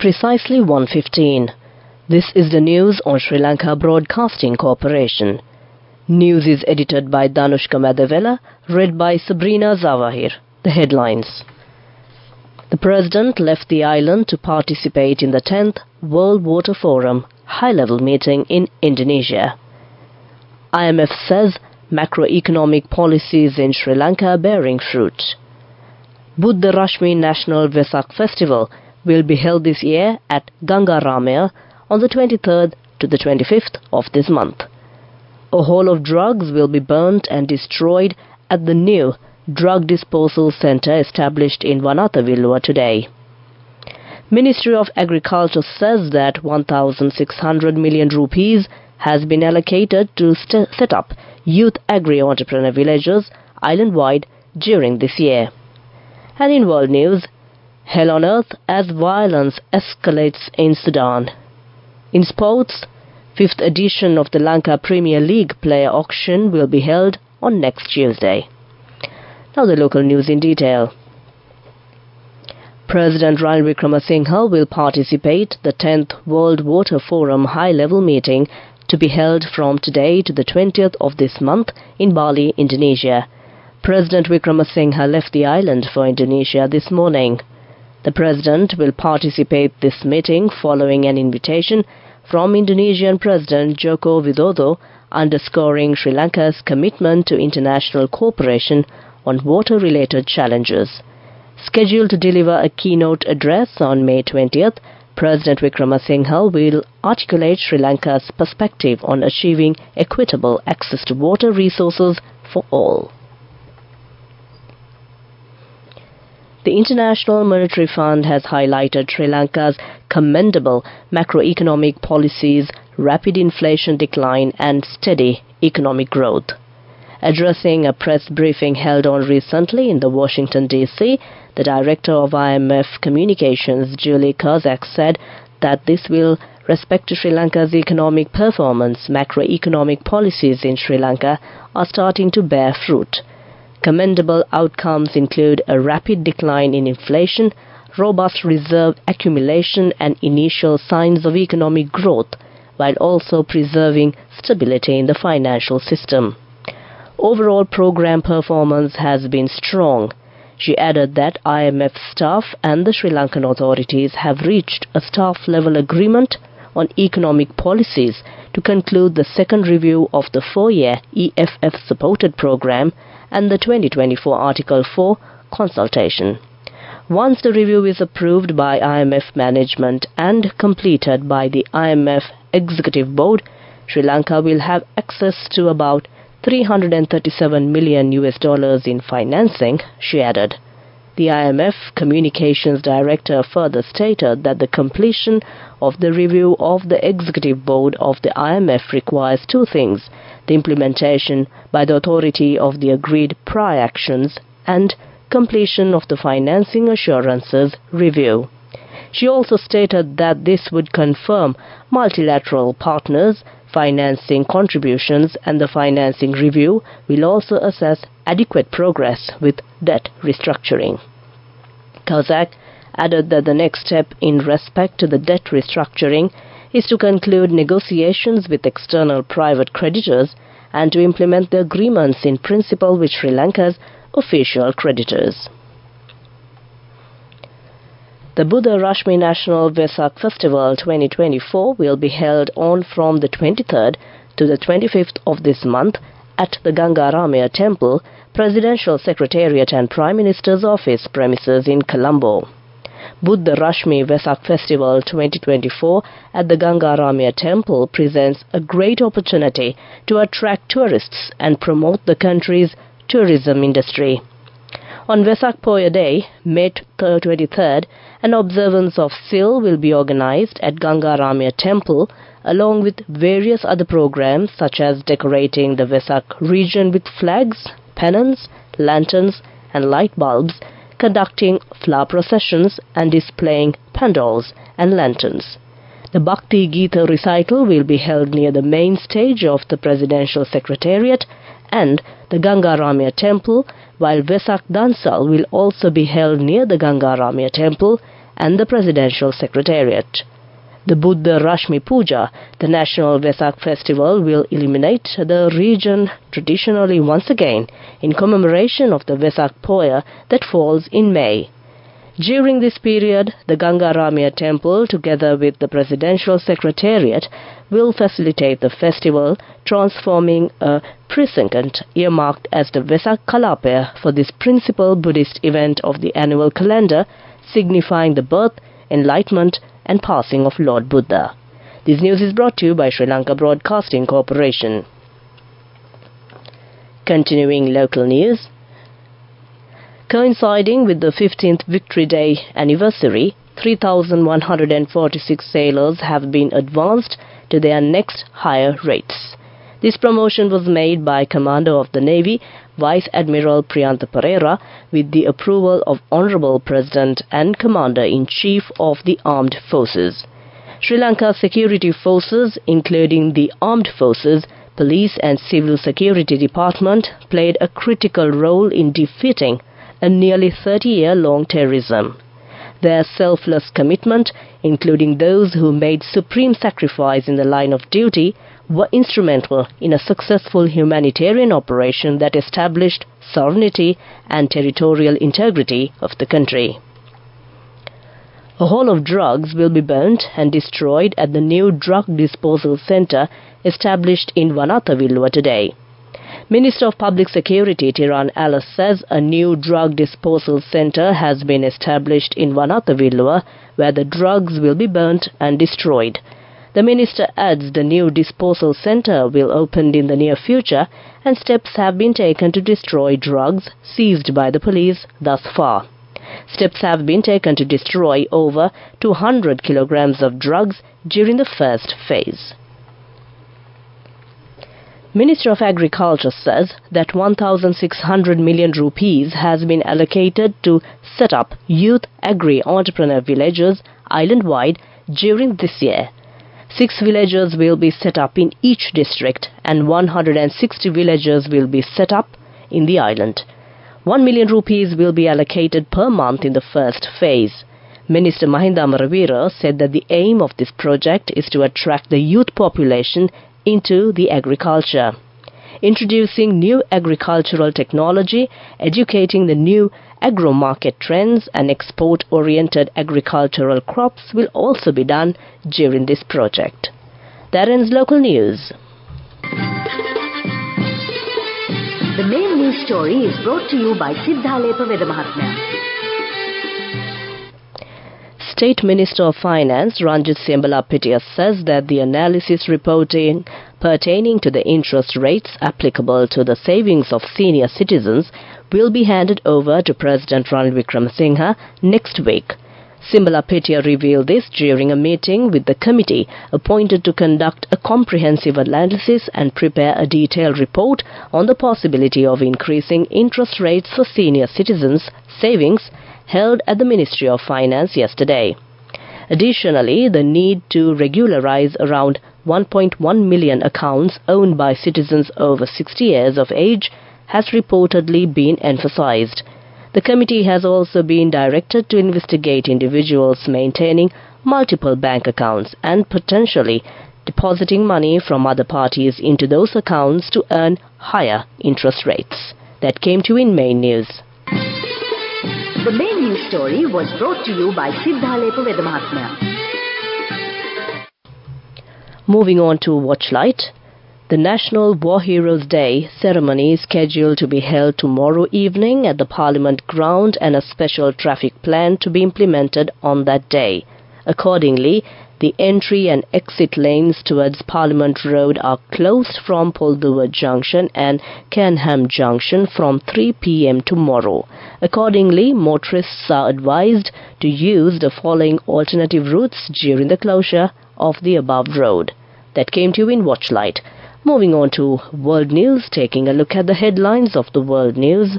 precisely 1:15. This is the news on Sri Lanka Broadcasting Corporation. News is edited by Danushka Madavela, read by Sabrina Zawahir. The headlines. The President left the island to participate in the 10th World Water Forum high-level meeting in Indonesia. IMF says macroeconomic policies in Sri Lanka are bearing fruit. Buddha Rashmi National Vesak Festival will be held this year at Gangaramaya on the 23rd to the 25th of this month. A haul of drugs will be burnt and destroyed at the new drug disposal centre established in Vanathavilua today. Ministry of Agriculture says that 1,600 million rupees has been allocated to set up youth agri-entrepreneur villages island-wide during this year. And in world news, hell on earth as violence escalates in Sudan. In sports, 5th edition of the Lanka Premier League player auction will be held on next Tuesday. Now the local news in detail. President Ranil Wickremesinghe will participate in the 10th World Water Forum high-level meeting to be held from today to the 20th of this month in Bali, Indonesia. President Wickremesinghe left the island for Indonesia this morning. The President will participate in this meeting following an invitation from Indonesian President Joko Widodo underscoring Sri Lanka's commitment to international cooperation on water-related challenges. Scheduled to deliver a keynote address on May 20th, President Wickremesinghe will articulate Sri Lanka's perspective on achieving equitable access to water resources for all. The International Monetary Fund has highlighted Sri Lanka's commendable macroeconomic policies, rapid inflation decline and steady economic growth. Addressing a press briefing held on recently in Washington, D.C., the director of IMF Communications, Julie Kozak, said that this will respect to Sri Lanka's economic performance. Macroeconomic policies in Sri Lanka are starting to bear fruit. Commendable outcomes include a rapid decline in inflation, robust reserve accumulation and initial signs of economic growth, while also preserving stability in the financial system. Overall program performance has been strong. She added that IMF staff and the Sri Lankan authorities have reached a staff-level agreement on economic policies to conclude the second review of the 4-year EFF-supported program and the 2024 Article 4 consultation. Once the review is approved by IMF management and completed by the IMF Executive Board, Sri Lanka will have access to about $337 million in financing, she added. The IMF Communications Director further stated that the completion of the review of the Executive Board of the IMF requires two things: the implementation by the authority of the agreed prior actions and completion of the Financing Assurances Review. She also stated that this would confirm multilateral partners' financing contributions and the financing review will also assess adequate progress with debt restructuring. Kozak added that the next step in respect to the debt restructuring is to conclude negotiations with external private creditors and to implement the agreements in principle with Sri Lanka's official creditors. The Buddha Rashmi National Vesak Festival 2024 will be held on from the 23rd to the 25th of this month at the Gangaramaya Temple, Presidential Secretariat and Prime Minister's Office premises in Colombo. Buddha Rashmi Vesak Festival 2024 at the Gangaramaya Temple presents a great opportunity to attract tourists and promote the country's tourism industry. On Vesak Poya Day, May 23rd, an observance of SIL will be organized at Gangaramaya Temple along with various other programs such as decorating the Vesak region with flags, pennants, lanterns and light bulbs, conducting flower processions and displaying pandals and lanterns. The Bhakti Gita recital will be held near the main stage of the Presidential Secretariat and the Gangaramaya Temple, while Vesak Dansal will also be held near the Gangaramaya Temple and the Presidential Secretariat. The Buddha Rashmi Puja, the national Vesak festival, will illuminate the region traditionally once again in commemoration of the Vesak Poya that falls in May. During this period, the Gangaramya temple, together with the Presidential Secretariat, will facilitate the festival, transforming a precinct earmarked as the Vesak Kalapaya for this principal Buddhist event of the annual calendar, signifying the birth, enlightenment and passing of Lord Buddha. This news is brought to you by Sri Lanka Broadcasting Corporation. Continuing local news. Coinciding with the 15th Victory Day anniversary, 3,146 sailors have been advanced to their next higher rates. This promotion was made by Commander of the Navy, Vice Admiral Priyantha Pereira, with the approval of Honourable President and Commander-in-Chief of the Armed Forces. Sri Lanka's security forces, including the Armed Forces, Police and Civil Security Department, played a critical role in defeating a nearly 30-year-long terrorism. Their selfless commitment, including those who made supreme sacrifice in the line of duty, were instrumental in a successful humanitarian operation that established sovereignty and territorial integrity of the country. A haul of drugs will be burnt and destroyed at the new drug disposal centre established in Vanathavilluwa today. Minister of Public Security Tiran Alice says a new drug disposal centre has been established in Vanathavilluwa where the drugs will be burnt and destroyed. The minister adds the new disposal centre will open in the near future and steps have been taken to destroy drugs seized by the police thus far. Steps have been taken to destroy over 200 kilograms of drugs during the first phase. Minister of Agriculture says that 1,600 million rupees has been allocated to set up youth agri-entrepreneur villages island-wide during this year. 6 villages will be set up in each district and 160 villages will be set up in the island. 1 million rupees will be allocated per month in the first phase. Minister Mahinda Amaravira said that the aim of this project is to attract the youth population into the agriculture. Introducing new agricultural technology, educating the new agro-market trends and export-oriented agricultural crops will also be done during this project. That ends local news. The main news story is brought to you by Sinhala Vedamahatmya. State Minister of Finance Ranjit Siyambalapitia says that the analysis reporting pertaining to the interest rates applicable to the savings of senior citizens will be handed over to President Ranil Wickremesinghe next week. Siyambalapitia revealed this during a meeting with the committee appointed to conduct a comprehensive analysis and prepare a detailed report on the possibility of increasing interest rates for senior citizens' savings held at the Ministry of Finance yesterday. Additionally, the need to regularize around 1.1 million accounts owned by citizens over 60 years of age has reportedly been emphasized. The committee has also been directed to investigate individuals maintaining multiple bank accounts and potentially depositing money from other parties into those accounts to earn higher interest rates. That came to in main news. The main news story was brought to you by Sinhala Vedamahatmya. Moving on to Watchlight. The National War Heroes Day ceremony is scheduled to be held tomorrow evening at the Parliament ground and a special traffic plan to be implemented on that day. Accordingly, the entry and exit lanes towards Parliament Road are closed from Polduwa Junction and Canham Junction from 3 p.m. tomorrow. Accordingly, motorists are advised to use the following alternative routes during the closure of the above road. That came to you in Watchlight. Moving on to World News, taking a look at the headlines of the World News.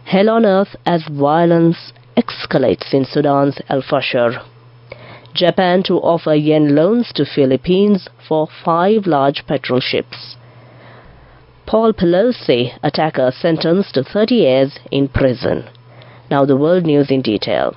Hell on earth as violence escalates in Sudan's El Fasher. Japan to offer yen loans to Philippines for 5 large petrol ships. Paul Pelosi, attacker sentenced to 30 years in prison. Now the World News in detail.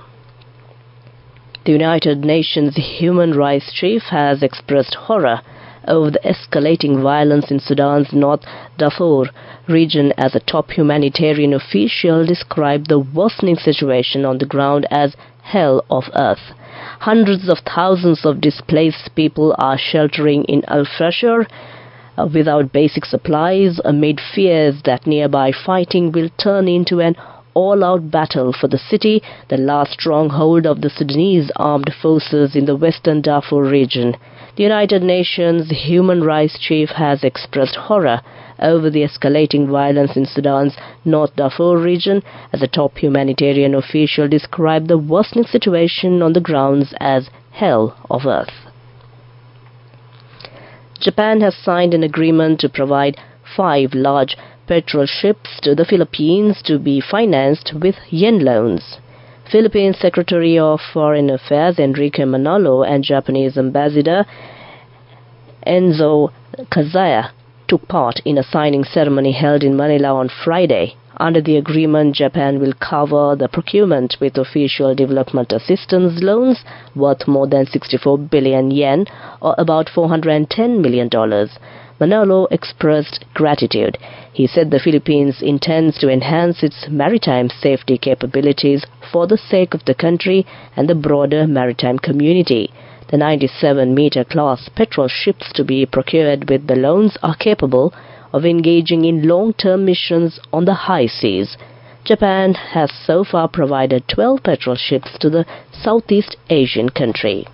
The United Nations Human Rights Chief has expressed horror over the escalating violence in Sudan's North Darfur region as a top humanitarian official described the worsening situation on the ground as hell of earth. Hundreds of thousands of displaced people are sheltering in Al-Fashir without basic supplies amid fears that nearby fighting will turn into an all-out battle for the city, the last stronghold of the Sudanese armed forces in the western Darfur region. The United Nations Human Rights Chief has expressed horror over the escalating violence in Sudan's North Darfur region as a top humanitarian official described the worsening situation on the grounds as hell of earth. Japan has signed an agreement to provide 5 large petrol ships to the Philippines to be financed with yen loans. Philippine Secretary of Foreign Affairs Enrique Manalo and Japanese Ambassador Enzo Kazaya took part in a signing ceremony held in Manila on Friday. Under the agreement, Japan will cover the procurement with official development assistance loans worth more than 64 billion yen, or about $410 million. Manalo expressed gratitude. He said the Philippines intends to enhance its maritime safety capabilities for the sake of the country and the broader maritime community. The 97-meter class petrol ships to be procured with the loans are capable of engaging in long-term missions on the high seas. Japan has so far provided 12 petrol ships to the Southeast Asian country.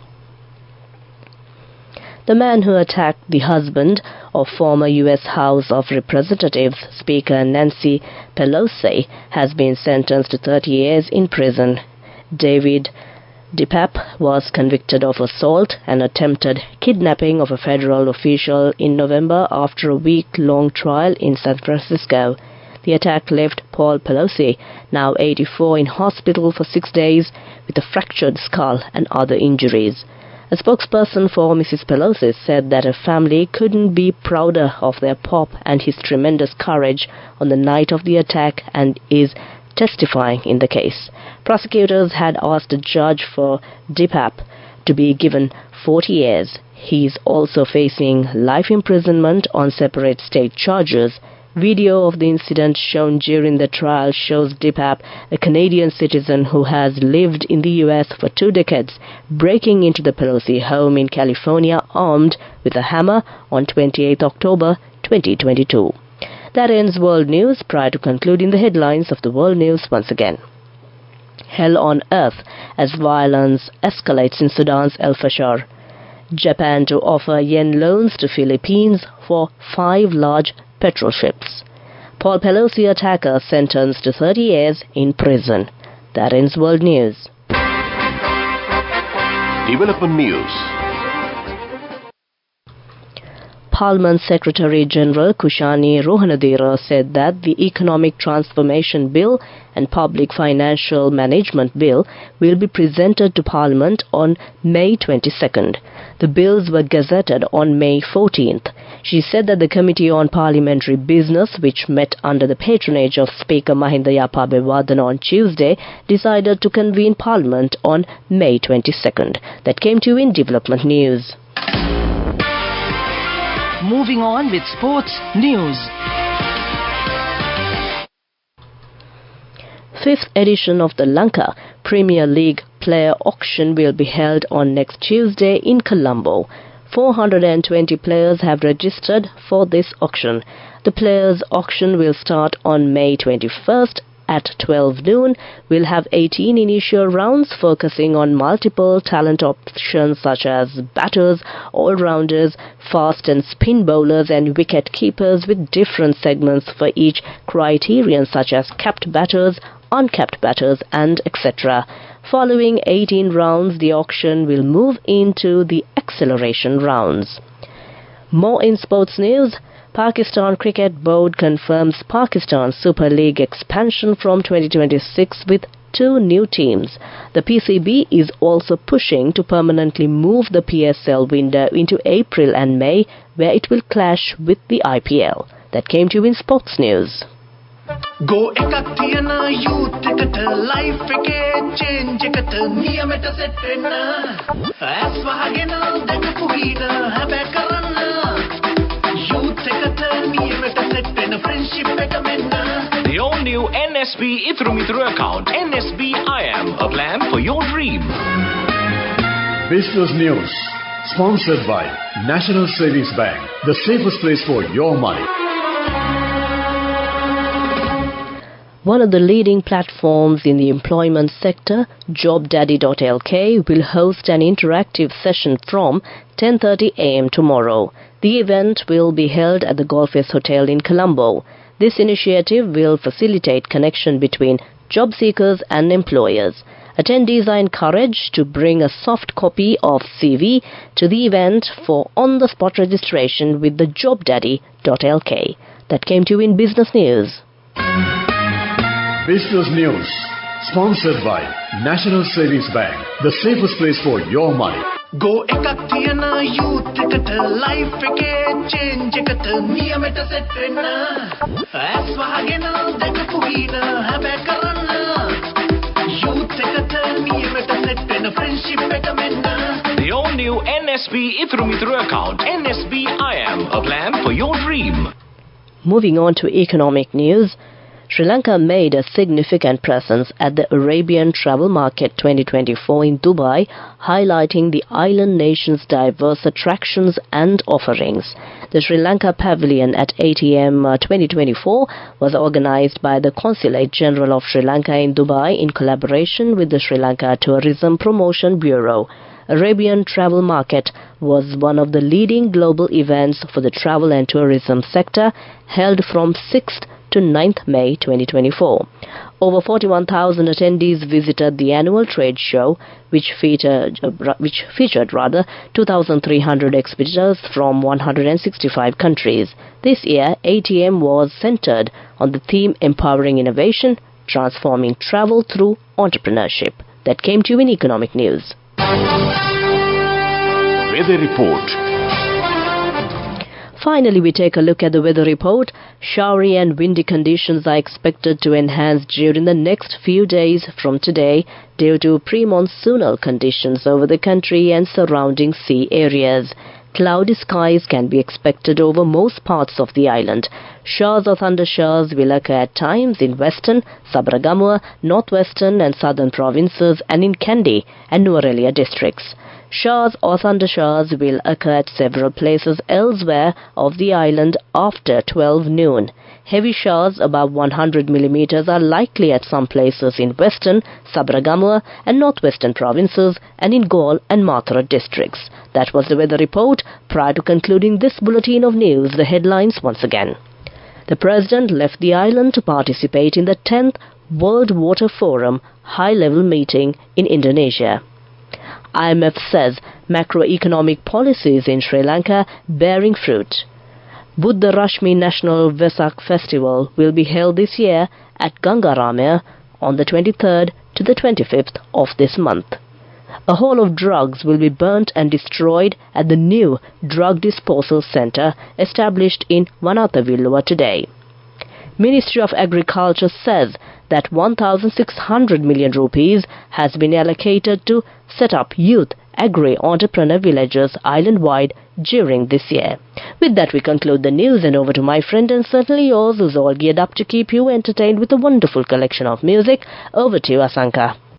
The man who attacked the husband of former U.S. House of Representatives Speaker Nancy Pelosi has been sentenced to 30 years in prison. David DePape was convicted of assault and attempted kidnapping of a federal official in November after a week-long trial in San Francisco. The attack left Paul Pelosi, now 84, in hospital for 6 days with a fractured skull and other injuries. A spokesperson for Mrs. Pelosi said that her family couldn't be prouder of their pop and his tremendous courage on the night of the attack and is testifying in the case. Prosecutors had asked a judge for DePape to be given 40 years. He is also facing life imprisonment on separate state charges. Video of the incident shown during the trial shows DePape, a Canadian citizen who has lived in the U.S. for 2 decades, breaking into the Pelosi home in California armed with a hammer on 28 October 2022. That ends World News. Prior to concluding the headlines of the World News once again. Hell on earth as violence escalates in Sudan's Al-Fashir. Japan to offer yen loans to Philippines for 5 large petrol ships. Paul Pelosi attacker sentenced to 30 years in prison. That ends World News. Development News. Parliament Secretary General Kushani Rohanadira said that the Economic Transformation Bill and Public Financial Management Bill will be presented to Parliament on May 22nd. The bills were gazetted on May 14th. She said that the Committee on Parliamentary Business, which met under the patronage of Speaker Mahinda Yapa on Tuesday, decided to convene Parliament on May 22nd. That came to you in Development News. Moving on with sports news. 5th edition of the Lanka Premier League player auction will be held on next Tuesday in Colombo. 420 players have registered for this auction. The players' auction will start on May 21st at 12 noon. We'll have 18 initial rounds focusing on multiple talent options such as batters, all-rounders, fast and spin bowlers and wicket keepers with different segments for each criterion such as capped batters, uncapped batters and etc. Following 18 rounds, the auction will move into the acceleration rounds. More in sports news. Pakistan Cricket Board confirms Pakistan Super League expansion from 2026 with 2 new teams. The PCB is also pushing to permanently move the PSL window into April and May, where it will clash with the IPL. That came to you in sports news. Go ekak tiyana youth eකට life එකේ change එකට නියමෙට set වෙන්න as වහගෙන දැකපු හින හැබැ කරන්න youth එකට නියමෙට set වෙන්න friendship එක මෙන්න. The all new NSB Ithru Mithru account NSB IM, a plan for your dream. Business News, sponsored by National Savings Bank, the safest place for your money. One of the leading platforms in the employment sector, JobDaddy.lk, will host an interactive session from 10:30 a.m. tomorrow. The event will be held at the Golfes Hotel in Colombo. This initiative will facilitate connection between job seekers and employers. Attendees are encouraged to bring a soft copy of CV to the event for on-the-spot registration with the JobDaddy.lk. That came to you in Business News. Business News, sponsored by National Savings Bank, the safest place for your money. Go ekak tiyana youth eකට life එකේ change එකට නියමෙට set වෙන්න as වහගෙන දැකපු හින හැබැ කරන්න youth එකට නියමෙට set වෙන්න friendship එක මෙන්න. The all new NSB Ithru Mithru account NSB IM, a plan for your dream. Moving on to economic news, Sri Lanka made a significant presence at the Arabian Travel Market 2024 in Dubai, highlighting the island nation's diverse attractions and offerings. The Sri Lanka Pavilion at ATM 2024 was organized by the Consulate General of Sri Lanka in Dubai in collaboration with the Sri Lanka Tourism Promotion Bureau. Arabian Travel Market was one of the leading global events for the travel and tourism sector, held from 6th to 9th May 2024. Over 41,000 attendees visited the annual trade show, which featured 2,300 exhibitors from 165 countries. This year, ATM was centered on the theme Empowering Innovation, Transforming Travel Through Entrepreneurship. That came to you in Economic News. Weather report. Finally, we take a look at the weather report. Showery and windy conditions are expected to enhance during the next few days from today due to pre-monsoonal conditions over the country and surrounding sea areas. Cloudy skies can be expected over most parts of the island. Showers or thunder showers will occur at times in western, Sabragamua, northwestern and southern provinces and in Kandy and Nuwara districts. Showers or thunder showers will occur at several places elsewhere of the island after 12 noon. Heavy showers above 100 mm are likely at some places in western, Sabragamua and northwestern provinces and in Galle and Mathura districts. That was the weather report. Prior to concluding this bulletin of news, the headlines once again. The President left the island to participate in the 10th World Water Forum high-level meeting in Indonesia. IMF says macroeconomic policies in Sri Lanka bearing fruit. Buddha Rashmi National Vesak Festival will be held this year at Gangaramaya on the 23rd to the 25th of this month. A haul of drugs will be burnt and destroyed at the new drug disposal centre established in Vanathavilluwa today. Ministry of Agriculture says that 1,600 million rupees has been allocated to set up youth agri-entrepreneur villages island-wide during this year. With that, we conclude the news, and over to my friend and certainly yours, who's all geared up to keep you entertained with a wonderful collection of music. Over to you, Asanka.